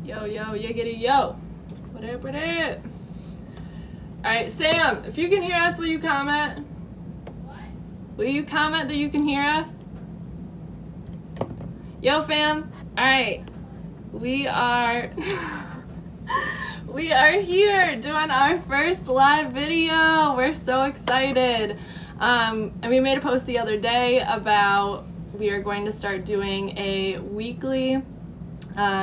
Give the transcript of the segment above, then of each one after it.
Yo, yiggity, yo. What up, what up? Alright, Sam, if you can hear us, will you comment? What? Will you comment that you can hear us? Yo, fam. Alright. We are here doing our first live video. We're so excited. And we made a post the other day about we are going to start doing a weekly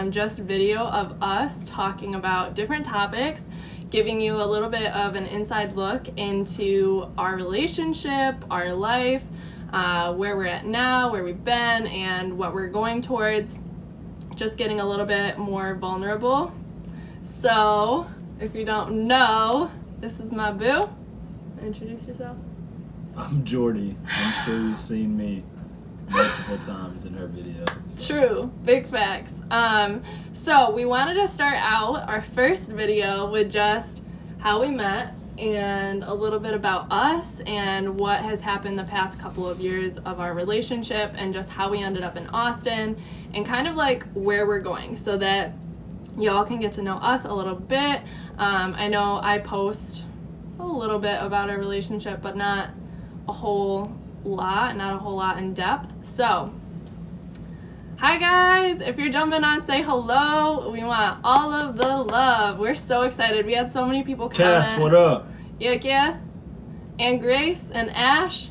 just video of us talking about different topics, giving you a little bit of an inside look into our relationship, our life, where we're at now, where we've been, and what we're going towards. Just getting a little bit more vulnerable. So, if you don't know, this is my boo. Introduce yourself. I'm Jordy. I'm sure you've seen me multiple times in her videos. So. True. Big facts. So we wanted to start out our first video with just how we met and a little bit about us and what has happened the past couple of years of our relationship and just how we ended up in Austin and kind of like where we're going so that y'all can get to know us a little bit. I know I post a little bit about our relationship, but not a whole lot in depth. So, hi guys, if you're jumping on, say hello. We want all of the love. We're so excited. We had so many people comment. Cass, what up? Yes. And Grace and Ash.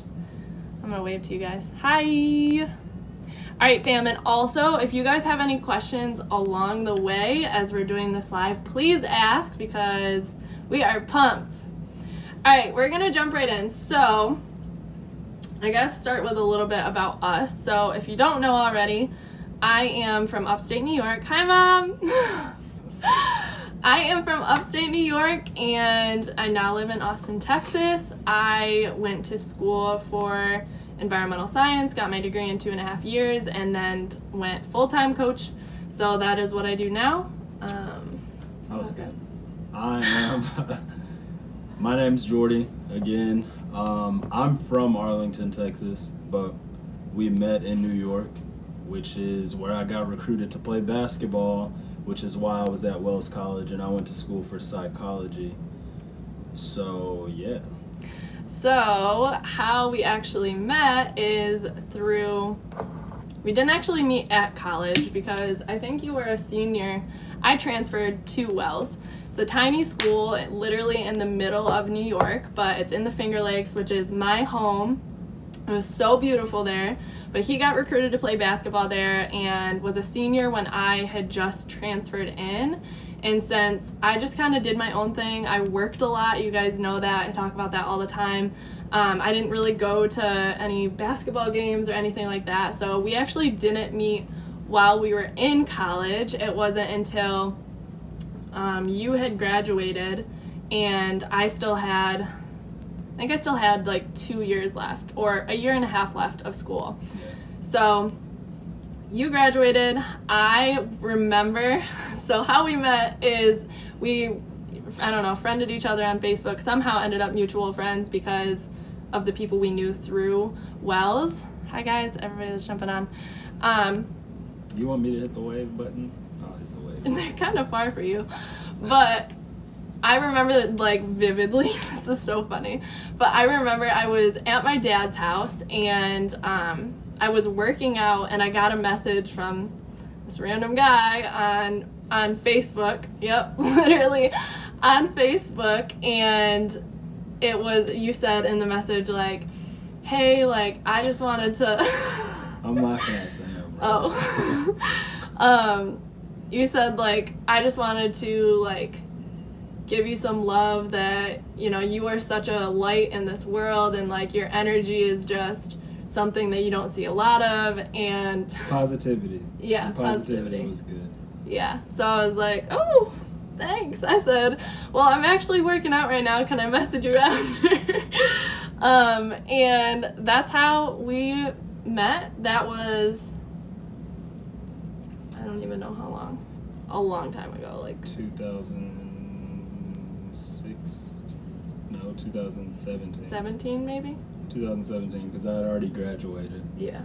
I'm gonna wave to you guys. Hi. Alright, fam, and also if you guys have any questions along the way as we're doing this live, please ask because we are pumped. Alright, we're gonna jump right in. So I guess start with a little bit about us. So if you don't know already, I am from upstate New York. Hi, Mom. I am from upstate New York and I now live in Austin, Texas. I went to school for environmental science, got my degree in 2.5 years, and then went full-time coach. So that is what I do now. That was good. I am. My name's Jordy again. I'm from Arlington, Texas, but we met in New York, which is where I got recruited to play basketball, which is why I was at Wells College, and I went to school for psychology. So, yeah. So, how we actually met is through, we didn't actually meet at college because I think you were a senior. I transferred to Wells. It's a tiny school, literally in the middle of New York, but it's in the Finger Lakes, which is my home. It was so beautiful there, but he got recruited to play basketball there and was a senior when I had just transferred in. And since I just kind of did my own thing, I worked a lot. You guys know that. I talk about that all the time. I didn't really go to any basketball games or anything like that. So we actually didn't meet while we were in college. It wasn't until you had graduated and I still had like 2 years left or a year and a half left of school. So you graduated. I remember, so how we met is we, friended each other on Facebook, somehow ended up mutual friends because of the people we knew through Wells. Hi guys, everybody that's jumping on. You want me to hit the wave buttons? I'll hit the wave. And they're kind of far for you, but I remember like vividly, this is so funny, but I remember I was at my dad's house and I was working out and I got a message from this random guy on Facebook. Yep, literally on Facebook, and it was, you said in the message like, hey, like I just wanted to I'm laughing at Sam, bro. Oh. You said like I just wanted to like give you some love, that you are such a light in this world and like your energy is just something that you don't see a lot of, and Positivity. Yeah, Positivity was good. Yeah, so I was like, oh, thanks. I said, well, I'm actually working out right now, can I message you after? And that's how we met. That was, I don't even know how long, a long time ago, like 2017. 17 maybe? 2017, because I had already graduated. Yeah.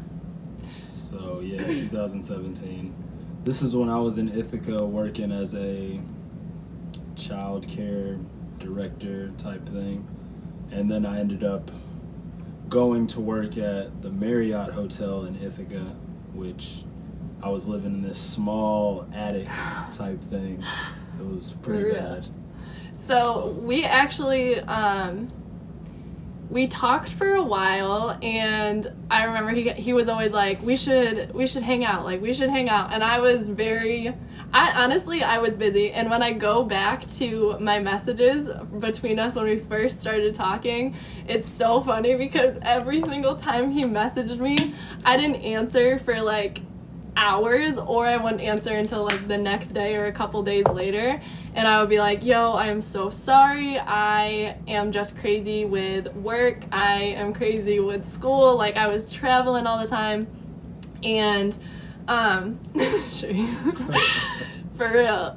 So yeah, 2017. this is when I was in Ithaca working as a child care director type thing. And then I ended up going to work at the Marriott Hotel in Ithaca, which I was living in this small attic type thing. It was pretty bad. So we actually, we talked for a while, and I remember he was always like, we should hang out, like we should hang out. And I was I was busy. And when I go back to my messages between us when we first started talking, it's so funny because every single time he messaged me, I didn't answer for like hours, or I wouldn't answer until like the next day or a couple days later, and I would be like, yo, I am so sorry, I am just crazy with work, I am crazy with school, like I was traveling all the time. And for real,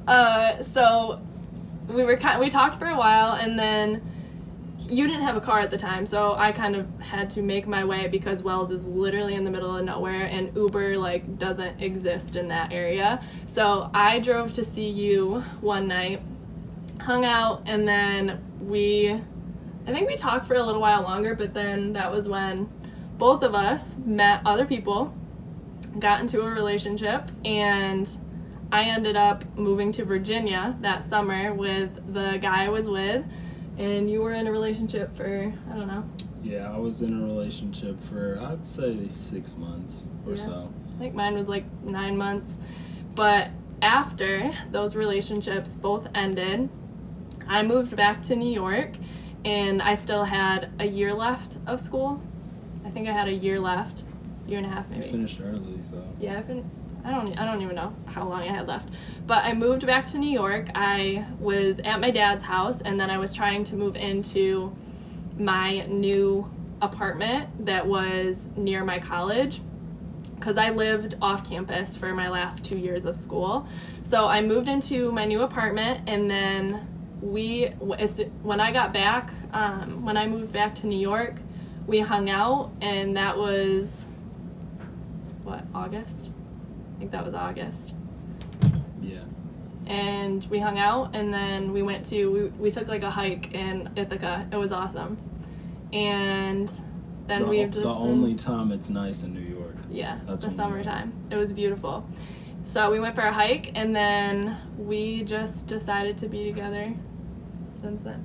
so we talked for a while, and then you didn't have a car at the time, so I kind of had to make my way because Wells is literally in the middle of nowhere, and Uber like doesn't exist in that area. So I drove to see you one night, hung out, and then I think we talked for a little while longer, but then that was when both of us met other people, got into a relationship, and I ended up moving to Virginia that summer with the guy I was with. And you were in a relationship for, I don't know. Yeah, I was in a relationship for, I'd say 6 months or so. I think mine was like 9 months. But after those relationships both ended, I moved back to New York, and I still had a year left of school. I think I had a year left, year and a half maybe. You finished early, so. Yeah, I don't even know how long I had left. But I moved back to New York. I was at my dad's house, and then I was trying to move into my new apartment that was near my college, because I lived off campus for my last 2 years of school. So I moved into my new apartment, and then when I got back, when I moved back to New York, we hung out, and that was, August? I think that was August. Yeah. And we hung out, and then we took like a hike in Ithaca. It was awesome. And then the only time it's nice in New York. Yeah, the summertime. It was beautiful. So we went for a hike, and then we just decided to be together since then.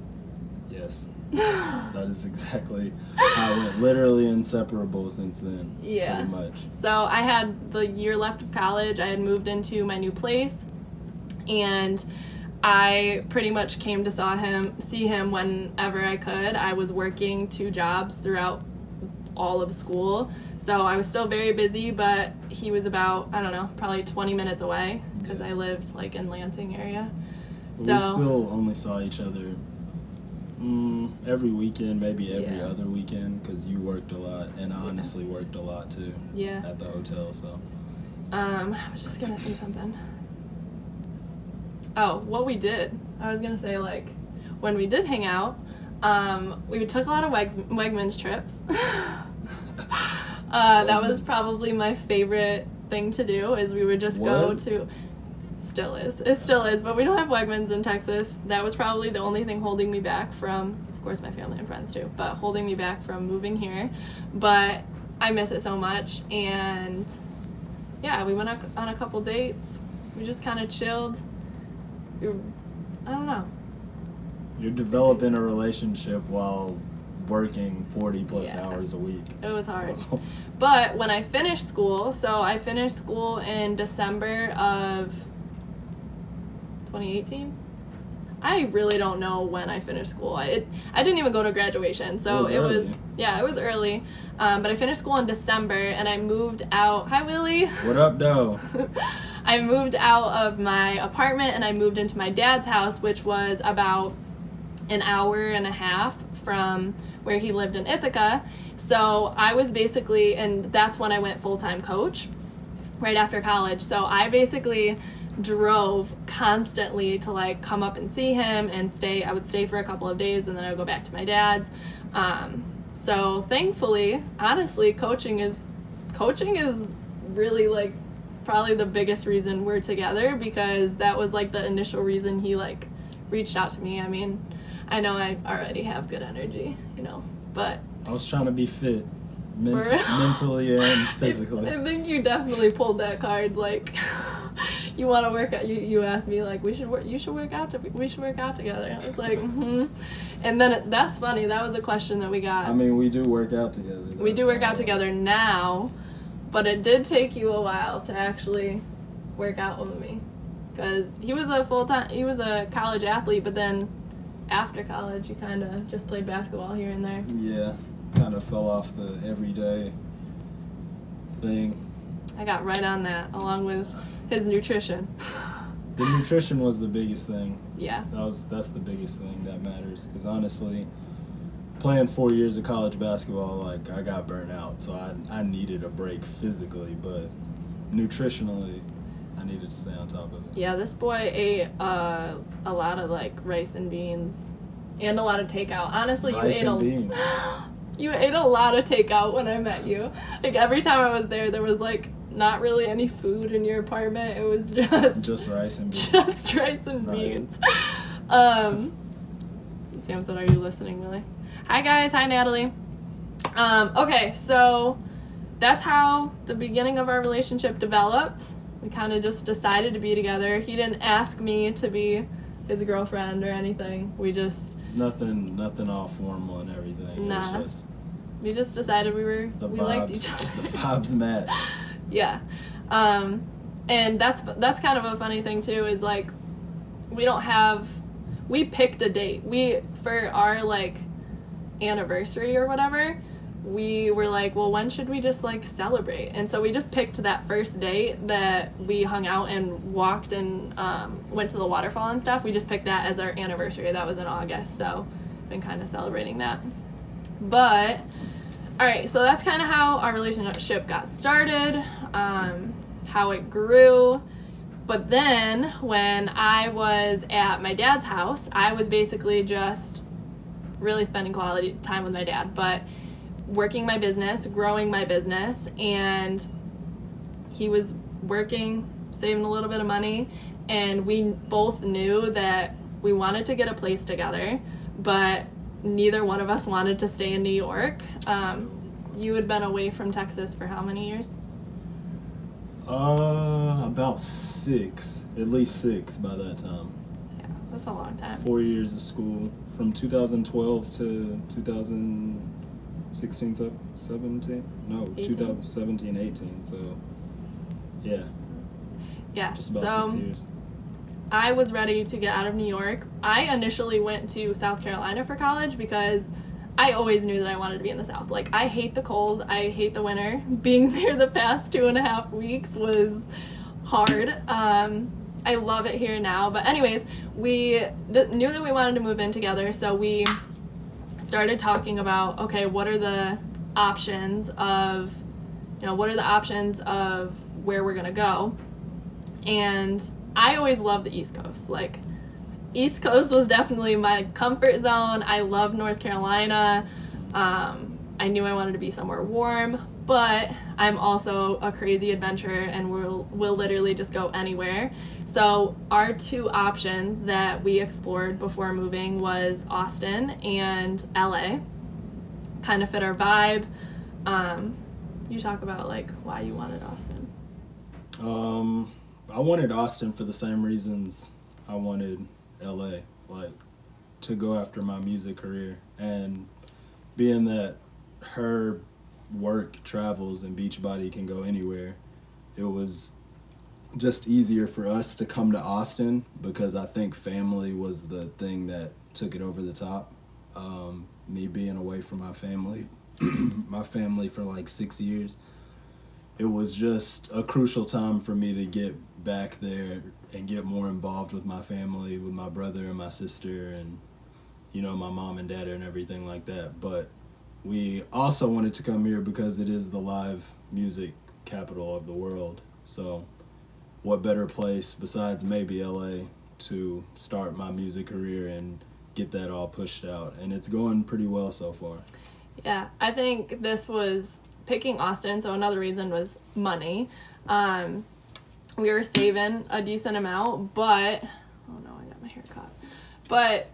Yes. That is exactly how it went. Literally inseparable since then. Yeah. Pretty much. So I had the year left of college. I had moved into my new place, and I pretty much came to see him whenever I could. I was working 2 jobs throughout all of school, so I was still very busy, but he was about, I don't know, probably 20 minutes away, because I lived like in Lansing area. So we still only saw each other every weekend, maybe every other weekend, because you worked a lot, and I honestly worked a lot too. Yeah. At the hotel, so. I was just gonna say something. Oh, what we did. I was gonna say, like, when we did hang out, we took a lot of Wegmans trips. That was probably my favorite thing to do, is we would just go to... It still is, but we don't have Wegmans in Texas. That was probably the only thing holding me back from, of course, my family and friends too, but holding me back from moving here. But I miss it so much, and yeah, we went on a couple dates. We just kind of chilled. I don't know. You're developing a relationship while working 40 plus hours a week. It was hard. So. But when I finished school, I finished school in December of 2018. I really don't know when I finished school. I didn't even go to graduation, so it was early. But I finished school in December, and I moved out. Hi, Willie. What up, though? I moved out of my apartment, and I moved into my dad's house, which was about an hour and a half from where he lived in Ithaca. So I was basically, and that's when I went full-time coach, right after college. So I basically drove constantly to like come up and see him and stay. I would stay for a couple of days, and then I would go back to my dad's. So thankfully, honestly, coaching is really like probably the biggest reason we're together, because that was like the initial reason he like reached out to me. I mean, I know I already have good energy, you know, but I was trying to be fit, For- mentally and physically. I think you definitely pulled that card. Like, you want to work out. You asked me like, we should work out together. I was like, And then that's funny. That was a question that we got. I mean, we do work out together. We do work out together now, but it did take you a while to actually work out with me, because he was a college athlete, but then after college, you kind of just played basketball here and there. Yeah, kind of fell off the everyday thing. I got right on that, along with his nutrition. The nutrition was the biggest thing. Yeah. That's the biggest thing that matters, because honestly, playing 4 years of college basketball, like, I got burnt out, so I needed a break physically, but nutritionally, I needed to stay on top of it. Yeah, this boy ate a lot of like rice and beans, and a lot of takeout. Honestly, Beans. You ate a lot of takeout when I met you. Like, every time I was there was like not really any food in your apartment. It was just rice and beans. Just rice and beans. Sam said, "Are you listening, Willie?" Hi guys. Hi Natalie. Okay, so that's how the beginning of our relationship developed. We kind of just decided to be together. He didn't ask me to be his girlfriend or anything. We just... It's nothing all formal and everything. Nah. It was just we just decided we liked each other. The vibes met. Yeah. And that's kind of a funny thing too, is like, we picked a date. For our like anniversary or whatever, we were like, well, when should we just like celebrate? And so we just picked that first date that we hung out and walked and went to the waterfall and stuff. We just picked that as our anniversary. That was in August, so been kind of celebrating that. But all right, so that's kind of how our relationship got started, how it grew. But then when I was at my dad's house, I was basically just really spending quality time with my dad, but working my business, growing my business, and he was working, saving a little bit of money, and we both knew that we wanted to get a place together, but neither one of us wanted to stay in New York. You had been away from Texas for how many years? About 6, at least 6 by that time. Yeah, that's a long time. 4 years of school, from 2012 to 2016, 17? No, 18. 2017, 18, so yeah. Yeah, Just about so 6 years. I was ready to get out of New York. I initially went to South Carolina for college because I always knew that I wanted to be in the South. Like, I hate the cold. I hate the winter. Being there the past 2.5 weeks was hard. I love it here now. But anyways, we knew that we wanted to move in together, so we started talking about, okay, what are the options of where we're going to go? And I always loved the East Coast. Like, East Coast was definitely my comfort zone. I love North Carolina. I knew I wanted to be somewhere warm, but I'm also a crazy adventurer and we'll literally just go anywhere. So our 2 options that we explored before moving was Austin and LA. Kind of fit our vibe. You talk about like why you wanted Austin. I wanted Austin for the same reasons I wanted LA, like to go after my music career, and being that her work travels and Beachbody can go anywhere, it was just easier for us to come to Austin because I think family was the thing that took it over the top. Me being away from my family for like 6 years, it was just a crucial time for me to get back there and get more involved with my family, with my brother and my sister and, you know, my mom and dad and everything like that. But we also wanted to come here because it is the live music capital of the world. So what better place besides maybe LA to start my music career and get that all pushed out. And it's going pretty well so far. Yeah, I think this was picking Austin, so another reason was money. we were saving a decent amount, but oh no, I got my hair caught. But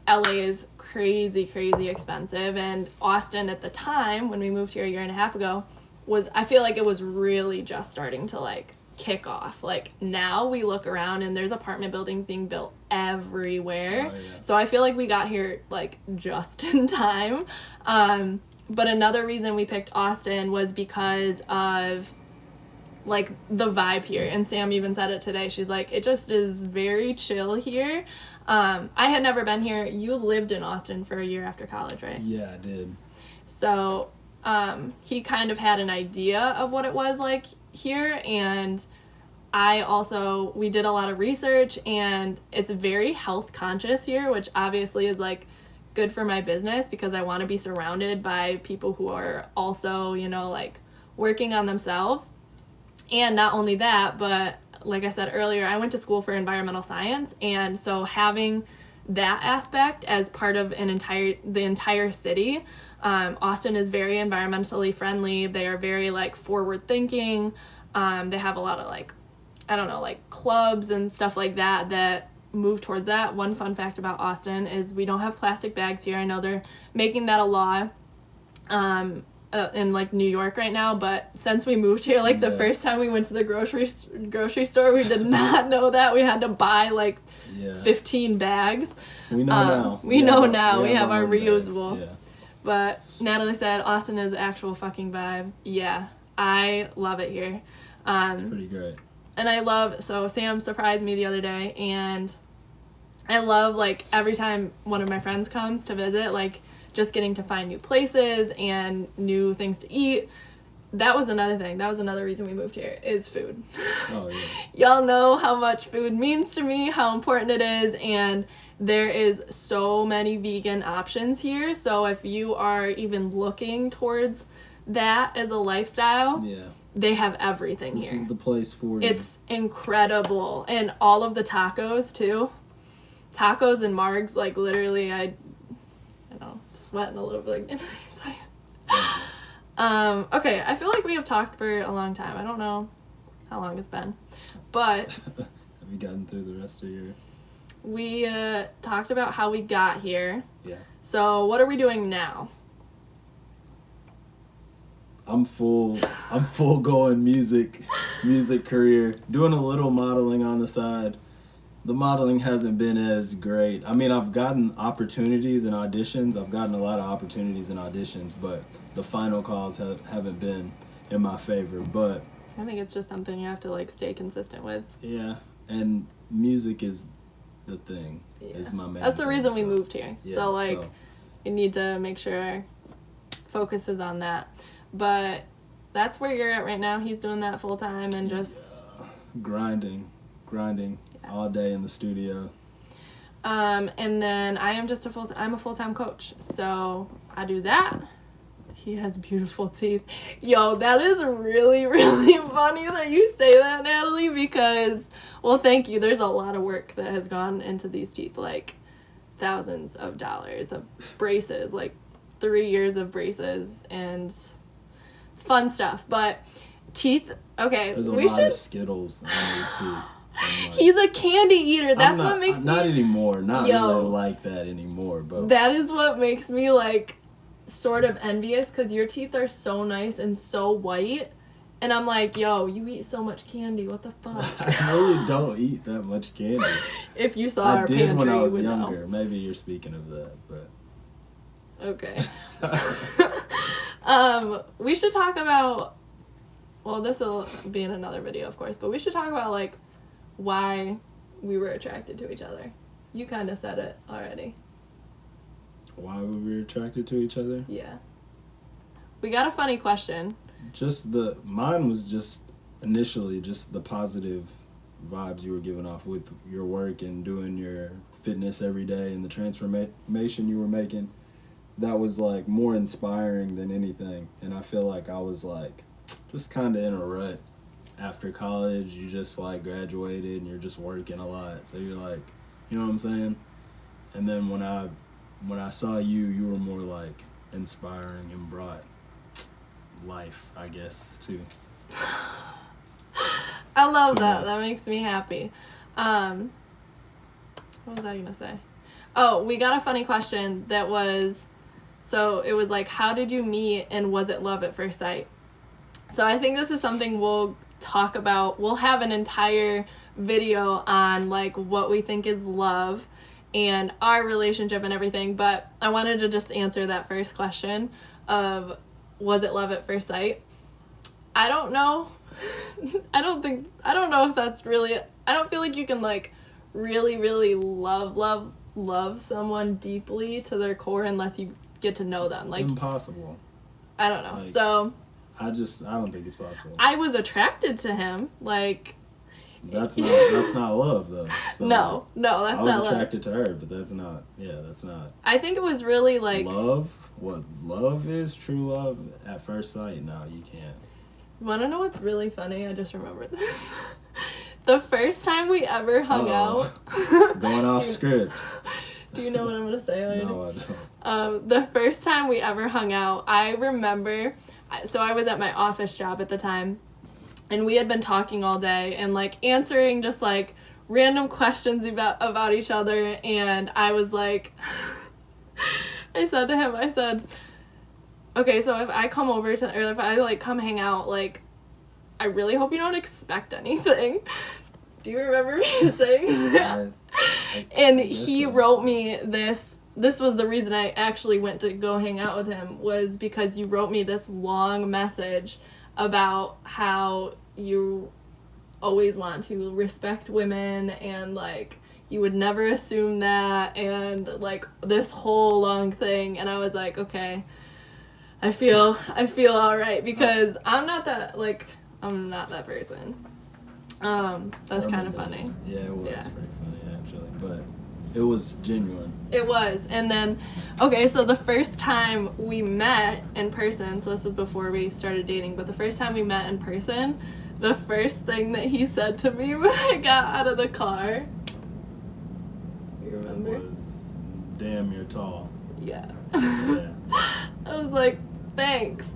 LA is crazy, crazy expensive, and Austin at the time when we moved here a year and a half ago I feel like it was really just starting to like kick off. Like now we look around and there's apartment buildings being built everywhere. Oh, yeah. So I feel like we got here like just in time. But another reason we picked Austin was because of like the vibe here, and Sam even said it today. She's like, it just is very chill here. I had never been here. You lived in Austin for a year after college, right? Yeah, I did. So he kind of had an idea of what it was like here, and we did a lot of research, and it's very health conscious here, which obviously is like good for my business because I want to be surrounded by people who are also, you know, like working on themselves. And not only that, but like I said earlier, I went to school for environmental science, and so having that aspect as part of the entire city, Austin is very environmentally friendly. They are very like forward thinking. They have a lot of like, I don't know, like clubs and stuff like that move towards that. One fun fact about Austin is we don't have plastic bags here. I know they're making that a law in like New York right now, but since we moved here, like the first time we went to the grocery store, we did not know that. We had to buy like 15 bags. We know now. We know now. We have our reusable. Yeah. But Natalie said Austin is actual fucking vibe. Yeah, I love it here. It's pretty great. And so Sam surprised me the other day, and I love like every time one of my friends comes to visit, like just getting to find new places and new things to eat. That was another thing. That was another reason we moved here, is food. Oh, yeah. Y'all know how much food means to me, how important it is, and there is so many vegan options here. So if you are even looking towards that as a lifestyle, they have everything here. This is the place for you. It's incredible. And all of the tacos, too. Tacos and margs, like literally, I know, sweating a little bit. Like, okay, I feel like we have talked for a long time. I don't know how long it's been, but have you gotten through the rest of your? We talked about how we got here. Yeah. So what are we doing now? I'm full going music career. Doing a little modeling on the side. The modeling hasn't been as great. I mean, I've gotten opportunities and auditions. I've gotten a lot of opportunities and auditions, but the final calls haven't been in my favor. But I think it's just something you have to like stay consistent with. Yeah, and music is the thing. Yeah. Is my main. That's the reason we so. moved here. Yeah, so like, you need to make sure our focus is on that. But that's where you're at right now. He's doing that full time and just grinding all day in the studio. And then I'm a full-time coach. So I do that. He has beautiful teeth. Yo, that is really, really funny that you say that, Natalie, because, well, thank you. There's a lot of work that has gone into these teeth, like thousands of dollars of braces, like 3 years of braces and fun stuff. But teeth, okay. There's a lot of Skittles on these teeth. Like, he's a candy eater. That's what makes me... Not anymore. Not really like that anymore. But that is what makes me, like, sort of envious, because your teeth are so nice and so white. And I'm like, yo, you eat so much candy. What the fuck? I really don't eat that much candy. If you saw our pantry, I did when I was you would younger. know. Maybe you're speaking of that, but... Okay. We should talk about... Well, this will be in another video, of course, but we should talk about, like, why we were attracted to each other. You kind of said it already. Why were we attracted to each other? Yeah. We got a funny question. Mine was just initially just the positive vibes you were giving off with your work and doing your fitness every day and the transformation you were making. That was like more inspiring than anything. And I feel like I was like just kind of in a rut. After college, you just like graduated and you're just working a lot. So you're like, you know what I'm saying? And then when I saw you were more like inspiring and brought life, I guess, too. I love Too that. much. That makes me happy. What was I gonna say? Oh, we got a funny question that was, so it was like, how did you meet and was it love at first sight? So I think this is something we'll talk about. We'll have an entire video on like what we think is love and our relationship and everything, but I wanted to just answer that first question of was it love at first sight? I don't know. I don't know if that's really, I don't feel like you can like really love someone deeply to their core unless you get to know them. Like, impossible. I don't know. Like, So I don't think it's possible. I was attracted to him. Like, That's not love though. So no, that's I not was love. attracted to her, but that's not. I think it was really like, love. What love is? True love at first sight? No, you can't. want to know what's really funny? I just remembered this. The first time we ever hung out. Going off script. Do you know what I'm going to say already? No, I don't. The first time we ever hung out, I remember, so I was at my office job at the time, and we had been talking all day and like answering just like random questions about each other, and I was like, I said to him, I said, okay, so if I come over to, or if I like come hang out, like, I really hope you don't expect anything. Do you remember me saying that? And he wrote me this was the reason I actually went to go hang out with him, was because you wrote me this long message about how you always want to respect women and like you would never assume that, and like this whole long thing, and I was like, okay, I feel all right, because I'm not that person. That's kind of funny. Yeah, it was pretty funny actually, but it was genuine. It was. And then, okay, so the first time we met in person, so this was before we started dating, but the first time we met in person, the first thing that he said to me when I got out of the car, you remember? Was, damn, you're tall. Yeah. Yeah. I was like, thanks.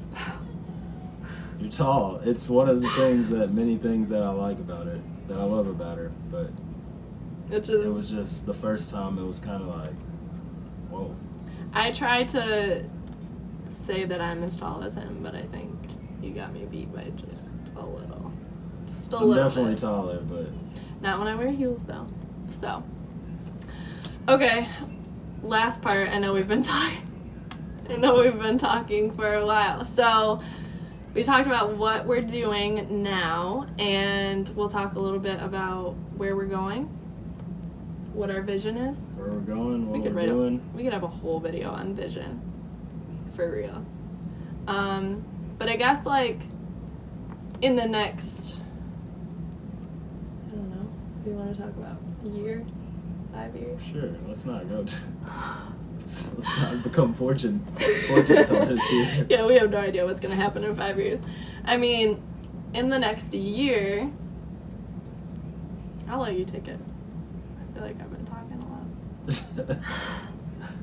You're tall. It's one of the things many things that I like about her, that I love about her, but Which it is, was just the first time it was kind of like, whoa. I tried to say that I'm as tall as him, but I think you got me beat by just a little. Just a I'm little definitely bit. taller, but Not when I wear heels, though. So, okay, last part. I know we've been talking for a while. So, we talked about what we're doing now, and we'll talk a little bit about where we're going, what our vision is. where we're going, what We could we're doing. we could have a whole video on vision, for real. But I guess like in the next, I don't know, what do you want to talk about? A year? 5 years? Sure, let's not go to. Let's not become fortune tellers here. Yeah, we have no idea what's gonna happen in 5 years. I mean, in the next year, I'll let you take it. I feel like I've been talking a lot.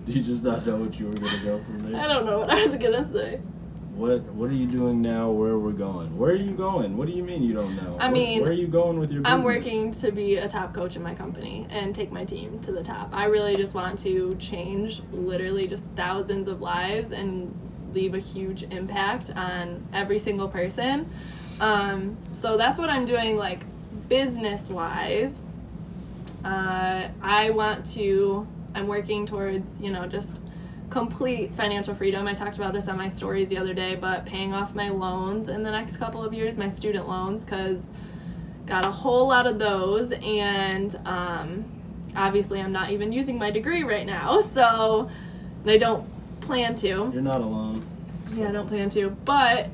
Do you just not know what you were gonna go from there? I don't know what I was gonna say. What are you doing now? Where we're going? Where are you going? What do you mean you don't know? I mean, where are you going with your business? I'm working to be a top coach in my company and take my team to the top. I really just want to change literally just thousands of lives and leave a huge impact on every single person. So that's what I'm doing, like, business-wise. I'm working towards, just complete financial freedom. I talked about this on my stories the other day, but paying off my loans in the next couple of years, my student loans, because got a whole lot of those, and obviously I'm not even using my degree right now, so and I don't plan to. You're not alone. Yeah, I don't plan to. But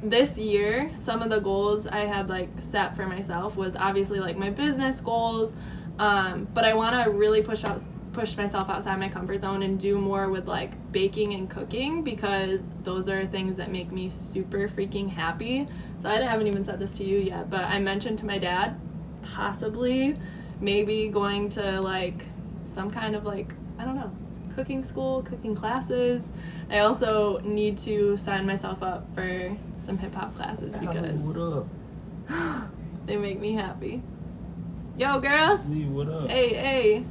this year, some of the goals I had like set for myself was obviously like my business goals, but I want to really push myself outside my comfort zone and do more with like baking and cooking, because those are things that make me super freaking happy. So I haven't even said this to you yet, but I mentioned to my dad possibly maybe going to like some kind of like, I don't know, cooking school, cooking classes. I also need to sign myself up for some hip hop classes because What up? They make me happy. Yo, girls. Lee, what up? Hey.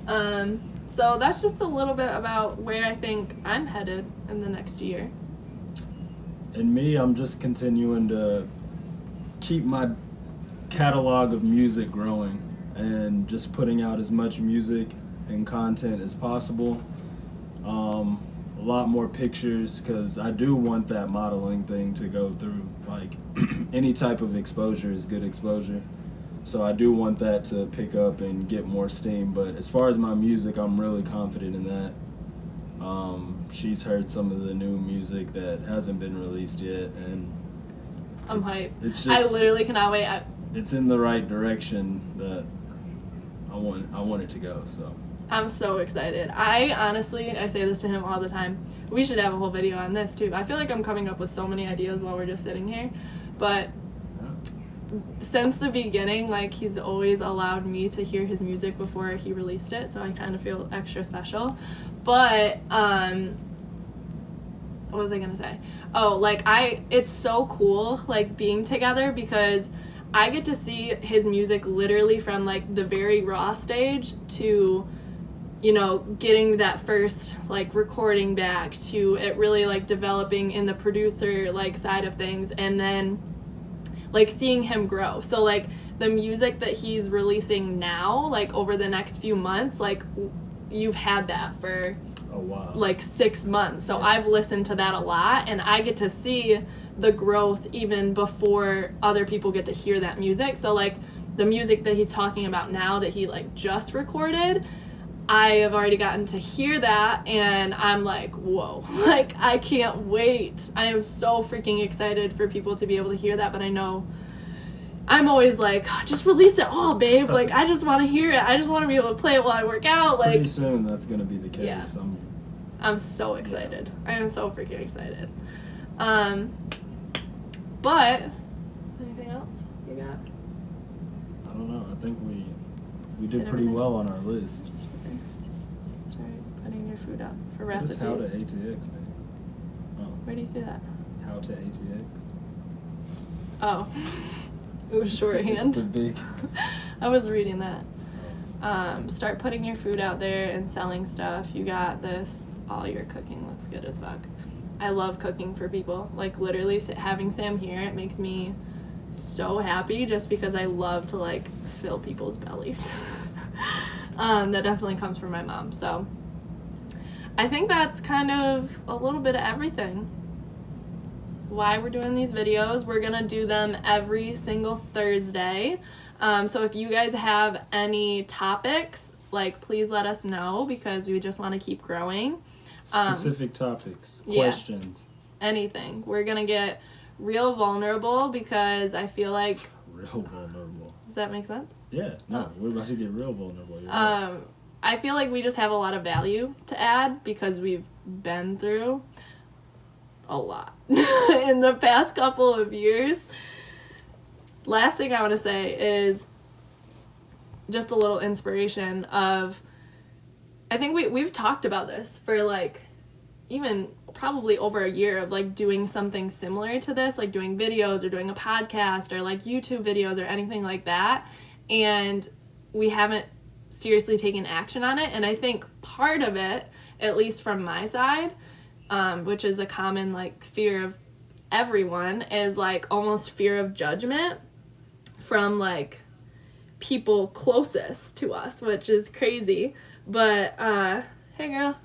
So that's just a little bit about where I think I'm headed in the next year. And me, I'm just continuing to keep my catalog of music growing and just putting out as much music and content as possible. A lot more pictures, because I do want that modeling thing to go through. Like, any type of exposure is good exposure. So I do want that to pick up and get more steam. But as far as my music, I'm really confident in that. She's heard some of the new music that hasn't been released yet, and I'm hyped. It's I just, literally cannot wait. it's in the right direction that I want it to go. So I'm so excited. I say this to him all the time. We should have a whole video on this too. I feel like I'm coming up with so many ideas while we're just sitting here. But since the beginning, like, he's always allowed me to hear his music before he released it, so I kind of feel extra special. But what was I gonna say? Oh, like, it's so cool, like, being together, because I get to see his music literally from, like, the very raw stage to, you know, getting that first, like, recording back, to it really, like, developing in the producer, like, side of things, and then, like, seeing him grow. So, like, the music that he's releasing now, like, over the next few months, like, you've had that for like 6 months. So I've listened to that a lot, and I get to see the growth even before other people get to hear that music. So, like, the music that he's talking about now that he, like, just recorded, I have already gotten to hear that, and I'm like, whoa, like, I can't wait. I am so freaking excited for people to be able to hear that. But I know I'm always like, just release it all, babe. Like, I just want to hear it. I just want to be able to play it while I work out. Like, pretty soon that's going to be the case. Yeah. I'm so excited. Yeah. I am so freaking excited. But anything else you got? I don't know. I think we did pretty well on our list. Start putting your food up for What recipes. is How to ATX mean? Oh. Where do you see that? How to ATX? Oh. It was shorthand. It's the big... I was reading that. Start putting your food out there and selling stuff. You got this. All your cooking looks good as fuck. I love cooking for people. Like, literally having Sam here, it makes me so happy, just because I love to, like, fill people's bellies. That definitely comes from my mom. So I think that's kind of a little bit of everything. Why we're doing these videos. We're gonna do them every single Thursday. So if you guys have any topics, like, please let us know, because we just want to keep growing. Specific topics, questions. Yeah, anything. We're gonna get real vulnerable, because I feel like... Real vulnerable. Does that make sense? Yeah, no, we're about to get real vulnerable. I feel like we just have a lot of value to add, because we've been through a lot in the past couple of years. Last thing I want to say is just a little inspiration of... I think we've talked about this for, like, even probably over a year, of, like, doing something similar to this, like doing videos or doing a podcast or, like, YouTube videos or anything like that. And we haven't seriously taken action on it. And I think part of it, at least from my side, which is a common, like, fear of everyone, is, like, almost fear of judgment from, like, people closest to us, which is crazy. But, hey girl.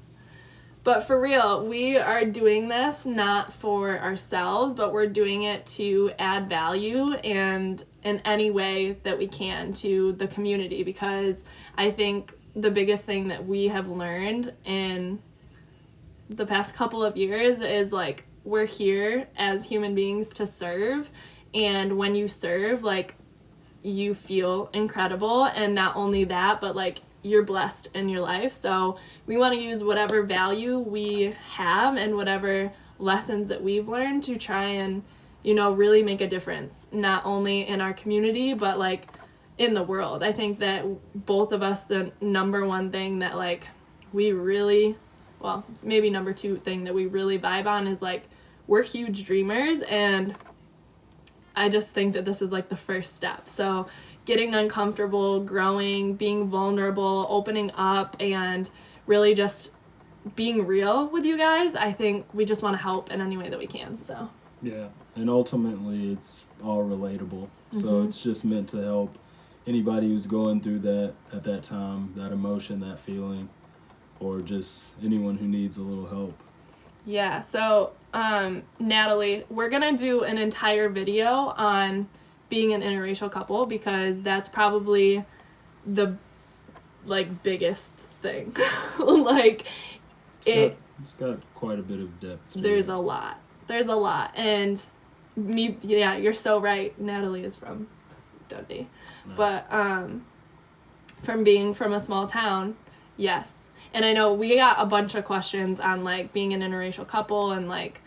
But for real, we are doing this not for ourselves, but we're doing it to add value and in any way that we can to the community, because I think the biggest thing that we have learned in the past couple of years is, like, we're here as human beings to serve, and when you serve, like, you feel incredible, and not only that, but, like, you're blessed in your life. So we want to use whatever value we have and whatever lessons that we've learned to try and, you know, really make a difference, not only in our community, but, like, in the world. I think that both of us, the number one thing that, like, we really, well, it's maybe number two thing that we really vibe on is, like, we're huge dreamers, and I just think that this is like the first step. So getting uncomfortable, growing, being vulnerable, opening up, and really just being real with you guys, I think we just want to help in any way that we can. So Yeah, and ultimately it's all relatable. So it's just meant to help anybody who's going through that at that time, that emotion, that feeling, or just anyone who needs a little help. yeah, so Natalie, we're gonna do an entire video on being an interracial couple because that's probably the like biggest thing. Like It's got quite a bit of depth to there's it. a lot. There's a lot. And yeah, you're so right. Natalie is from Dundee. Nice. But from being from a small town, yes. And I know we got a bunch of questions on like being an interracial couple and like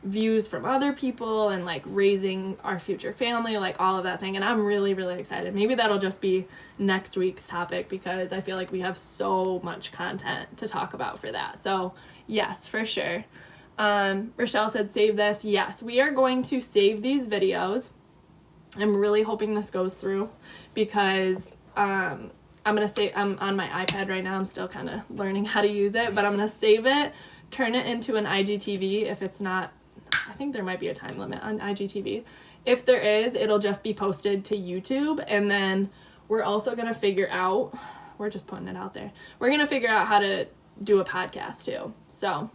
views from other people and like raising our future family, like all of that thing. And I'm really, really excited. Maybe that'll just be next week's topic because I feel like we have so much content to talk about for that. So yes, for sure. Rochelle said, save this. Yes, we are going to save these videos. I'm really hoping this goes through because I'm on my iPad right now. I'm still kind of learning how to use it, but I'm going to save it, turn it into an IGTV. If it's not, I think there might be a time limit on IGTV. If there is, it'll just be posted to YouTube. And then we're also going to figure out, we're just putting it out there. We're going to figure out how to do a podcast too. So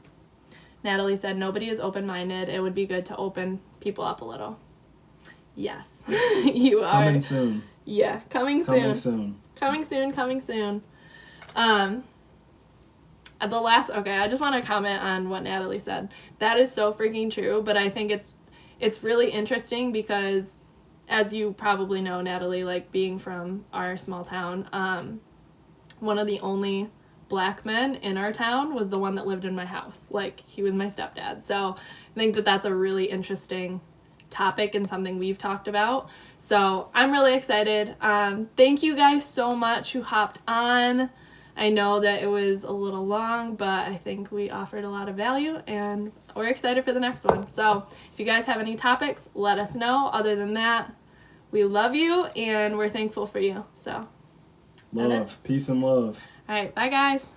Natalie said, nobody is open-minded. It would be good to open people up a little. Yes, you are. Coming soon. Yeah, coming soon. Coming soon. I just want to comment on what Natalie said. That is so freaking true, but I think it's really interesting because, as you probably know, Natalie, like being from our small town, one of the only Black men in our town was the one that lived in my house. Like, he was my stepdad. So I think that that's a really interesting topic and something we've talked about. So I'm really excited. Thank you guys so much who hopped on. I know that it was a little long, but I think we offered a lot of value and we're excited for the next one. So if you guys have any topics, let us know. Other than that, we love you and we're thankful for you. So Love. Peace and love. all right, bye guys.